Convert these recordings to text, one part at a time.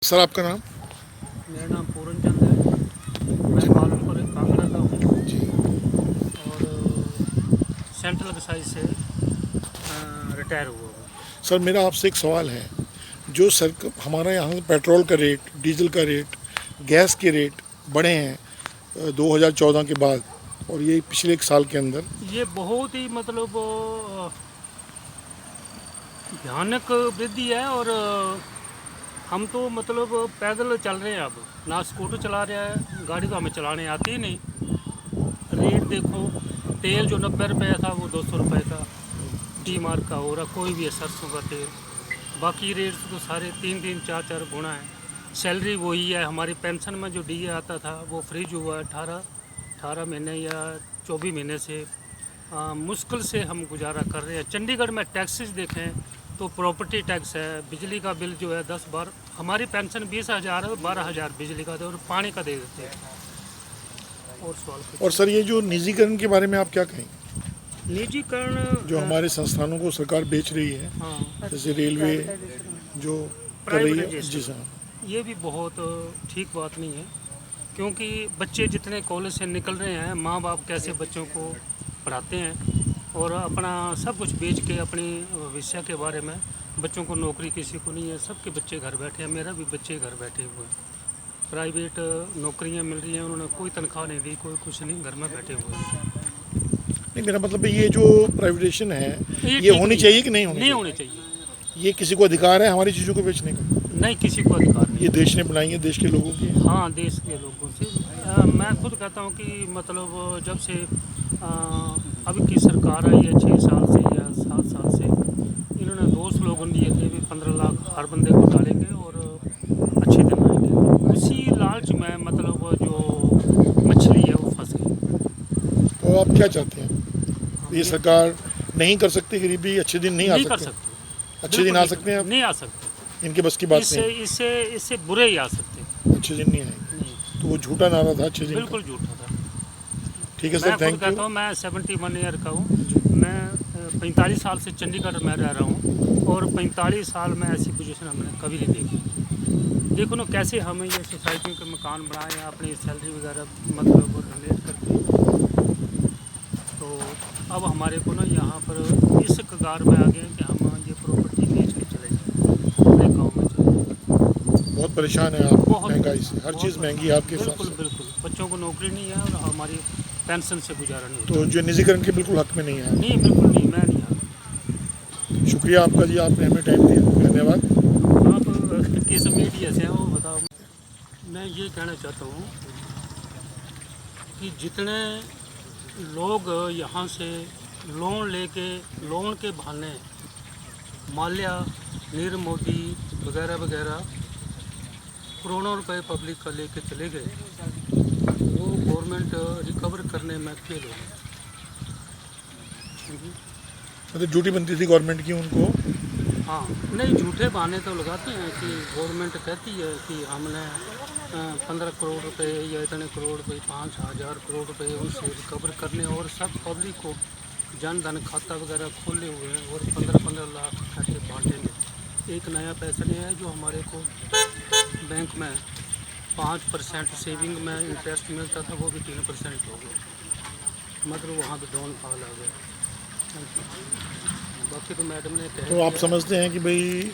Sir आपका नाम? मेरा नाम पूरन चंद है। मैं मालूमपुर कांगड़ा का हूँ जी। और सेंट्रल एक्साइज से रिटायर हुआ हूँ। सर मेरा आपसे एक सवाल है। जो सर हमारा यहाँ से पेट्रोल का रेट, डीजल का रेट, गैस के रेट बढ़े हैं 2014 के बाद और ये पिछले एक साल के अंदर। ये बहुत ही मतलब भयानक वृद्धि है और हम तो मतलब पैदल चल रहे हैं। अब ना स्कूटर चला रहा है, गाड़ी तो हमें चलाने आती ही नहीं। रेट देखो, तेल जो 90 रुपये था वो 200 रुपये का डी मार्क का हो रहा, कोई भी है सरसों का तेल। बाकी रेट तो सारे 3-3, 4-4 गुना है। सैलरी वही है, हमारी पेंशन में जो डीए आता था वो फ्रीज हुआ है 18 महीने या 24 महीने से। मुश्किल से हम गुजारा कर रहे हैं। चंडीगढ़ में टैक्सेस देखें तो प्रॉपर्टी टैक्स है, बिजली का बिल जो है 10-12, हमारी पेंशन 20,000 है, 12,000 बिजली का और पानी का दे देते हैं। और सवाल और सर ये जो निजीकरण के बारे में आप क्या कहें? निजीकरण जो हमारे संस्थानों को सरकार बेच रही है, हाँ, जैसे रेलवे जो कर रही है। जी प्राइवेटाइजेशन, सर। ये भी बहुत ठीक बात नहीं है। क्योंकि बच्चे जितने कॉलेज से निकल रहे हैं, माँ बाप कैसे बच्चों को पढ़ाते हैं और अपना सब कुछ बेच के अपनी भविष्य के बारे में। बच्चों को नौकरी किसी को नहीं है, सबके बच्चे घर बैठे हैं। मेरा भी बच्चे घर बैठे हुए हैं, प्राइवेट नौकरियां मिल रही हैं, उन्होंने कोई तनख्वाह नहीं दी, कोई कुछ नहीं, घर में बैठे हुए हैं। नहीं, मेरा मतलब है ये जो प्राइवेटेशन है ये ठीक होनी नहीं चाहिए कि नहीं होनी नहीं चाहिए? होनी चाहिए। ये किसी को अधिकार है हमारी चीज़ों को बेचने का? नहीं, किसी को अधिकार नहीं। ये देश ने बनाई है, देश के लोगों की। हाँ, देश के लोगों से। मैं खुद कहता हूँ कि मतलब जब से अभी की सरकार आई है 6 साल से या 7 साल से, इन्होंने 2 स्लोगन दिए थे भी 15 लाख हर बंदे को डालेंगे और अच्छे दिन आएंगे। उसी लालच में मतलब जो मछली है वो फंस गई। तो आप क्या चाहते हैं? ये सरकार नहीं कर सकती, गरीबी अच्छे दिन नहीं आ नहीं कर सकते? सकते, अच्छे दिन आ बिल्कुल सकते हैं? नहीं आ सकते। इनके बस की बात इससे नहीं। इससे इससे बुरे ही आ सकते। अच्छे दिन नहीं आएंगे। नहीं, तो वो झूठा नारा था अच्छे दिन का। बिल्कुल झूठा था। ठीक है मैं सर, खुद थैंक कहता यू। हूँ, मैं 71 ईयर का हूँ। मैं 45 साल से चंडीगढ़ में रह रहा हूँ और 45 साल में ऐसी पोजीशन हमने कभी नहीं देखी। देखो ना कैसे हम ये सोसाइटियों के मकान बनाए, अपनी सैलरी वगैरह मतलब रिलेट करके। तो अब हमारे को ना यहाँ पर इस कगार में आ गए कि हम ये प्रॉपर्टी बेच के चले जाएँ, अपने गाँव में चले जाएँ। बहुत परेशान है आप बहुत महंगाई से, हर बहुत चीज़ महंगी है आपके हिसाब बिल्कुल से। बिल्कुल। बच्चों को नौकरी नहीं है और हमारी पेंशन से गुजारा नहीं होता। तो जो निजीकरण के बिल्कुल हक में नहीं है। नहीं, बिल्कुल नहीं, मैं नहीं आता। शुक्रिया आपका जी, आपने हमें टाइम दिया, धन्यवाद। आप किस मीडिया से हैं वो बताओ। मैं ये कहना चाहता हूँ कि जितने लोग यहाँ से लोन लेके, लोन के बहाने माल्या, नीरव मोदी वगैरह वगैरह करोड़ों रुपए पब्लिक का लेके चले गए, वो गवर्नमेंट रिकवर करने में फेल हो गई। मतलब ड्यूटी बनती थी गवर्नमेंट की उनको। हाँ, नहीं, झूठे बहाने तो लगाते हैं कि गवर्नमेंट कहती है कि हमने 15 करोड़ रुपए या इतने करोड़ रुपए, 5,000 करोड़ रुपए उनसे रिकवर करने, और सब पब्लिक को जन धन खाता वगैरह खोले हुए हैं और 15-15 लाख इकट्ठे बांटेंगे। एक नया पैसा नहीं है जो हमारे को बैंक में 5% सेविंग में इंटरेस्ट मिलता था, वो भी 3% हो गया। मतलब वहाँ भी डाउनफॉल आ गया। बाकी तो मैडम ने कहा। तो आप समझते हैं कि भाई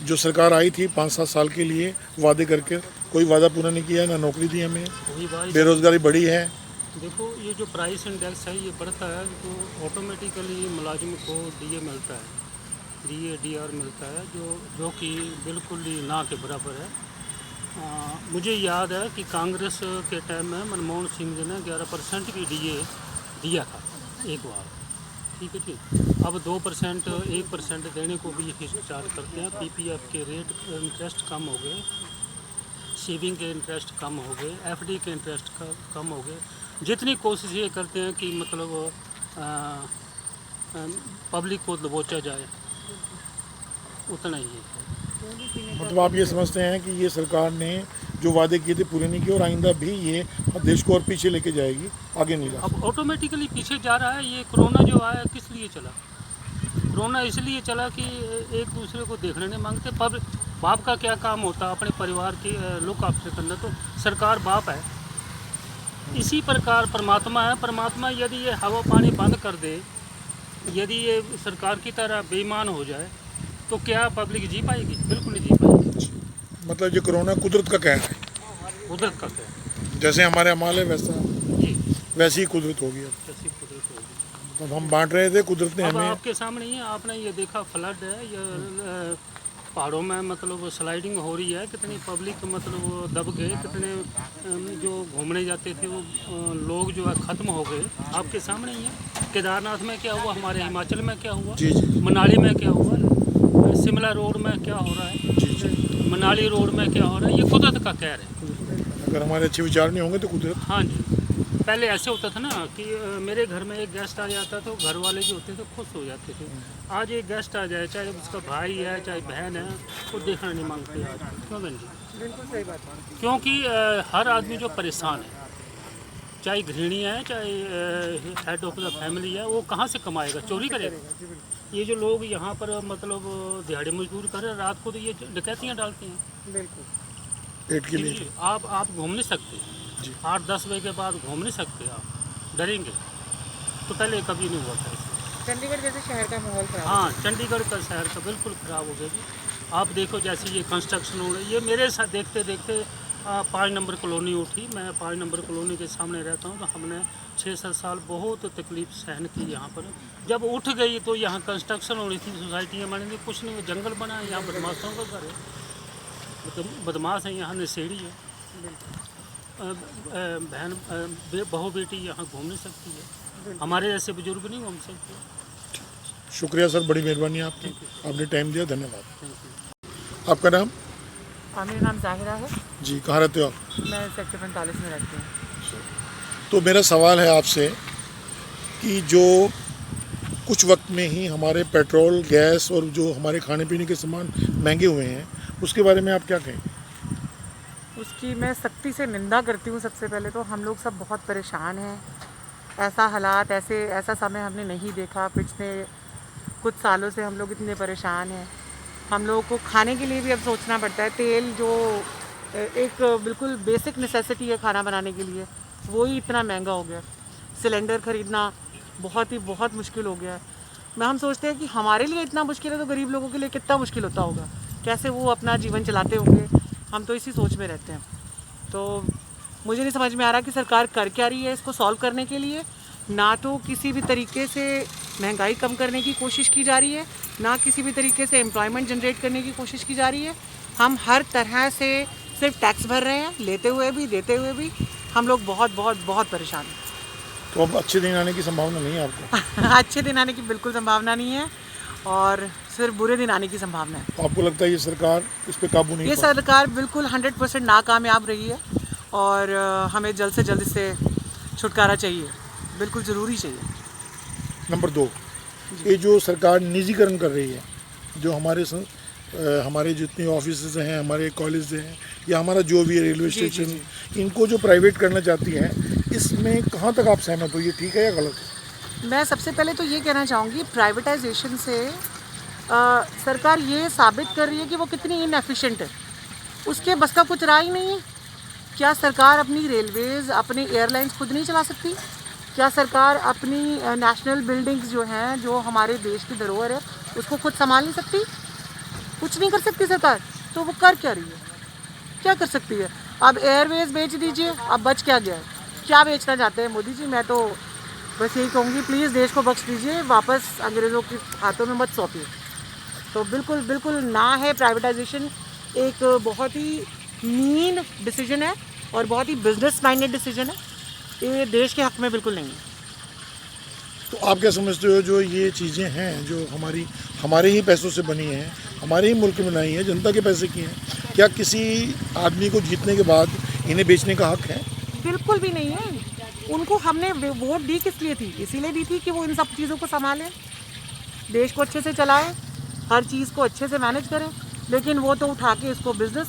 जो सरकार आई थी 5-7 साल के लिए वादे करके, कोई वादा पूरा नहीं किया, ना नौकरी दी हमें, वही बात। बेरोजगारी बढ़ी है। देखो, ये जो प्राइस इंडेक्स है ये बढ़ता है तो ऑटोमेटिकली मुलाजिम को डीए मिलता है, डीए डीआर मिलता है, जो कि बिल्कुल ही ना के बराबर है। मुझे याद है कि कांग्रेस के टाइम में मनमोहन सिंह जी ने 11% की डीए दिया था एक बार। ठीक है जी। अब 2%, 1% देने को भी ये चार्ज करते हैं। पीपीएफ के रेट इंटरेस्ट कम हो गए, सेविंग के इंटरेस्ट कम हो गए, एफडी के इंटरेस्ट कम हो गए। जितनी कोशिश ये करते हैं कि मतलब पब्लिक को दबोचा जाए, उतना ही है। मतलब आप ये समझते हैं कि ये सरकार ने जो वादे किए थे पूरे नहीं किए और आइंदा भी ये देश को और पीछे लेके जाएगी, आगे नहीं जा अब ऑटोमेटिकली पीछे जा रहा है। ये कोरोना जो आया किस लिए चला? कोरोना इसलिए चला कि एक दूसरे को देखने नहीं मांगते। पर बाप का क्या काम होता है अपने परिवार की लुक आफ्टर करना, तो सरकार बाप है। इसी प्रकार परमात्मा है। परमात्मा यदि ये हवा पानी बंद कर दे, यदि ये सरकार की तरह बेईमान हो जाए, तो क्या पब्लिक जी पाएगी? बिल्कुल नहीं जी पाएगी। मतलब ये कोरोना कुदरत का कहर है, कुदरत का क्या है? जैसे हमारे अमाल है वैसा जी, वैसी ही कुदरत होगी। अब कैसी कुदरत होगी। तब हम बांट रहे थे, कुदरत ने अब हमें। आपके सामने ही है, आपने ये देखा फ्लड है, ये पहाड़ों में मतलब स्लाइडिंग हो रही है, कितनी पब्लिक मतलब वो दब गए, कितने जो घूमने जाते थे वो लोग जो है ख़त्म हो गए। आपके सामने ही है। केदारनाथ में क्या हुआ, हमारे हिमाचल में क्या हुआ, जी जी मनाली में क्या हुआ, शिमला रोड में क्या हो रहा है, जी जी। मनाली रोड में क्या हो रहा है, ये कुदरत का कहर है। अगर हमारे अच्छे विचार नहीं होंगे तो कुदरत। हाँ जी। पहले ऐसे होता था ना कि मेरे घर में एक गेस्ट आ जाता तो घर वाले जो होते थे खुश हो जाते थे। आज एक गेस्ट आ जाए, चाहे उसका भाई है चाहे बहन है, वो देखना नहीं मांगते आज। क्यों बहन जी? बिल्कुल सही बात है। क्योंकि हर आदमी जो परेशान है, चाहे गृहिणी है चाहे हेड ऑफ द फैमिली है, वो कहाँ से कमाएगा? चोरी करेगा। ये जो लोग यहाँ पर मतलब दिहाड़ी मजदूर कर रहे हैं, रात को तो ये डकैतियाँ डालते हैं। बिल्कुल पेट के लिए। जी, आप घूम नहीं सकते। जी। 8-10 बजे के बाद घूम नहीं सकते, आप डरेंगे। तो पहले कभी नहीं हुआ था ऐसे। चंडीगढ़ जैसे शहर का माहौल खराब है। हाँ, चंडीगढ़ का शहर का बिल्कुल ख़राब हो गया जी। आप देखो जैसे ये कंस्ट्रक्शन हो रही है, ये मेरे साथ देखते देखते 5 नंबर कॉलोनी उठी। मैं 5 नंबर कॉलोनी के सामने रहता हूँ, तो हमने 6-7 साल बहुत तकलीफ सहन की यहाँ पर। जब उठ गई तो यहाँ कंस्ट्रक्शन हो रही थी, सोसाइटियाँ बनी थी, कुछ नहीं, वो जंगल बना है, यहाँ बदमाशों का घर है। मतलब बदमाश है, यहाँ नशेड़ी है। बहन बहू बेटी यहाँ घूम नहीं सकती है, हमारे जैसे बुजुर्ग नहीं घूम सकते। शुक्रिया सर, बड़ी मेहरबानी आपकी, आपने टाइम दिया, धन्यवाद। आपका नाम? मेरा नाम जाहिरा है। जी, कहाँ रहते हो आप? मैं सेक्टर 45 में रहती हूँ। तो मेरा सवाल है आपसे कि जो कुछ वक्त में ही हमारे पेट्रोल गैस और जो हमारे खाने पीने के सामान महंगे हुए हैं, उसके बारे में आप क्या कहें? उसकी मैं सख्ती से निंदा करती हूँ। सबसे पहले तो हम लोग सब बहुत परेशान हैं। ऐसा हालात ऐसा समय हमने नहीं देखा। पिछले कुछ सालों से हम लोग इतने परेशान हैं। हम लोगों को खाने के लिए भी अब सोचना पड़ता है। तेल जो एक बिल्कुल बेसिक नेसेसिटी है खाना बनाने के लिए, वो ही इतना महंगा हो गया। सिलेंडर ख़रीदना बहुत मुश्किल हो गया है। हम सोचते हैं कि हमारे लिए इतना मुश्किल है तो गरीब लोगों के लिए कितना मुश्किल होता होगा, कैसे वो अपना जीवन चलाते होंगे। हम तो इसी सोच में रहते हैं। तो मुझे नहीं समझ में आ रहा कि सरकार कर क्या रही है इसको सॉल्व करने के लिए। ना तो किसी भी तरीके से महंगाई कम करने की कोशिश की जा रही है, ना किसी भी तरीके से एम्प्लॉयमेंट जनरेट करने की कोशिश की जा रही है। हम हर तरह से सिर्फ टैक्स भर रहे हैं, लेते हुए भी देते हुए भी। हम लोग बहुत परेशान हैं। तो अब अच्छे दिन आने की संभावना नहीं है आपको? अच्छे दिन आने की बिल्कुल संभावना नहीं है, और सिर्फ बुरे दिन आने की संभावना है। तो आपको लगता है ये सरकार इस पे काबू नहीं ये पा? सरकार बिल्कुल 100% नाकामयाब रही है, और हमें जल्द से जल्द इससे छुटकारा चाहिए, बिल्कुल ज़रूरी चाहिए। नंबर 2, ये जो सरकार निजीकरण कर रही है, जो हमारे जितने ऑफिस हैं, हमारे कॉलेज हैं, या हमारा जो भी है रेलवे स्टेशन, इनको जो प्राइवेट करना चाहती है, इसमें कहाँ तक आप सहमत हो? ये ठीक है या गलत है? मैं सबसे पहले तो ये कहना चाहूँगी, प्राइवेटाइजेशन से सरकार ये साबित कर रही है कि वो कितनी इनएफिशिएंट है। उसके बस का कुछ रहा ही नहीं है। क्या सरकार अपनी रेलवेज़, अपनी एयरलाइंस खुद नहीं चला सकती? क्या सरकार अपनी नेशनल बिल्डिंग्स जो हैं, जो हमारे देश की धरोहर है, उसको खुद संभाल नहीं सकती? कुछ नहीं कर सकती सरकार। तो वो कर क्या रही है? क्या कर सकती है? अब एयरवेज बेच दीजिए, अब बच क्या गया है? क्या बेचना चाहते हैं मोदी जी? मैं तो बस यही कहूँगी, प्लीज़ देश को बख्श दीजिए, वापस अंग्रेज़ों के हाथों में मत सौंपिए। तो बिल्कुल ना है। प्राइवेटाइजेशन एक बहुत ही मीन डिसीजन है और बहुत ही बिजनेस माइंडेड डिसीजन है। ये देश के हक में बिल्कुल नहीं है। तो आप क्या समझते हो, जो ये चीज़ें हैं जो हमारे ही पैसों से बनी हैं, हमारे ही मुल्क में बनाई हैं, जनता के पैसे की हैं, क्या किसी आदमी को जीतने के बाद इन्हें बेचने का हक है? बिल्कुल भी नहीं है। उनको हमने वोट दी किस लिए थी? इसीलिए दी थी कि वो इन सब चीज़ों को संभालें, देश को अच्छे से चलाएं, हर चीज़ को अच्छे से मैनेज करें। लेकिन वो तो उठा के इसको बिजनेस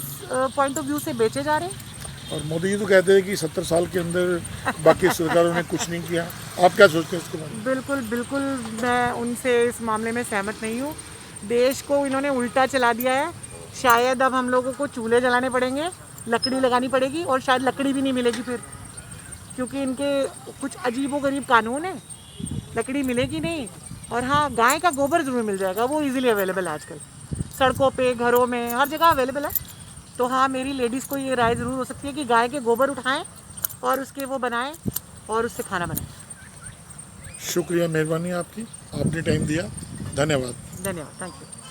पॉइंट ऑफ व्यू से बेचे जा रहे हैं। और मोदी जी तो कहते हैं कि 70 साल के अंदर बाकी सरकारों ने कुछ नहीं किया। आप क्या सोचते हैं इसके बारे में? बिल्कुल बिल्कुल, मैं उनसे इस मामले में सहमत नहीं हूँ। देश को इन्होंने उल्टा चला दिया है। शायद अब हम लोगों को चूल्हे जलाने पड़ेंगे, लकड़ी लगानी पड़ेगी, और शायद लकड़ी भी नहीं मिलेगी फिर, क्योंकि इनके कुछ अजीबोगरीब कानून है, लकड़ी मिलेगी नहीं। और हाँ, गाय का गोबर ज़रूर मिल जाएगा, वो इजीली अवेलेबल है आजकल, सड़कों पे, घरों में, हर जगह अवेलेबल है। तो हाँ, मेरी लेडीज़ को ये राय ज़रूर हो सकती है कि गाय के गोबर उठाएं और उसके वो बनाएं और उससे खाना बनाएं। शुक्रिया, मेहरबानी आपकी, आपने टाइम दिया, धन्यवाद। धन्यवाद, थैंक यू।